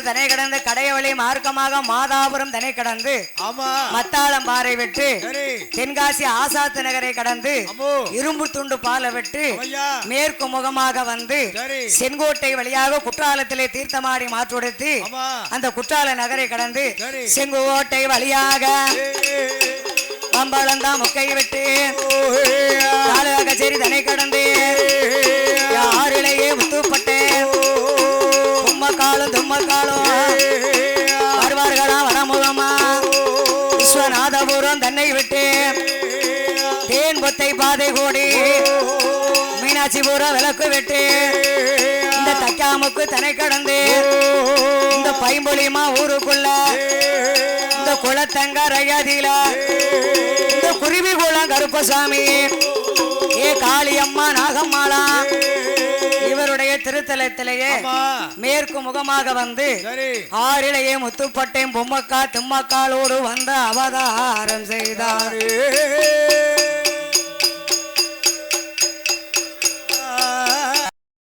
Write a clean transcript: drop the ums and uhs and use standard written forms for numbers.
தனை கடந்து கடையவழி மார்க்கமாக மாதாபுரம் தனை கடந்து மத்தாளம் பாறை விட்டு தென்காசி ஆசாத்து நகரை கடந்து இரும்பு துண்டு பாலை விட்டு மேற்கு முகமாக வந்து செங்கோட்டை வழியாக குற்றாலத்திலே தீர்த்தமாடி மாற்றுடுத்தி அந்த குற்றால நகரை கடந்து செங்கோட்டை வழியாக அம்பளந்தா முக்கை விட்டு கச்சேரி தனை கடந்து யாரிலேயே முத்துப்பட்டேன் தும்மக்காலும் தும்மக்காலும் வருவார்களா வடமுகமா விஸ்வநாதபுரம் தன்னை விட்டு தேன் பொத்தை பாதை கோடி மீனாட்சிபுரம் விளக்கு விட்டு இந்த தக்காமுக்கு தனை கடந்து இந்த பைம்பொலிமா ஊருக்குள்ள இந்த குளத்தங்கரையதில இந்த குருவி குளம் கருப்பசாமி ஏ காளியம்மா நாகம்மாளா இவருடைய திருத்தலத்திலேயே மேற்கு முகமாக வந்து ஆறிலேயே முத்துப்பட்டேன் பொம்மக்கா திம்மக்காலோடு வந்த அவதாரம் செய்தார்.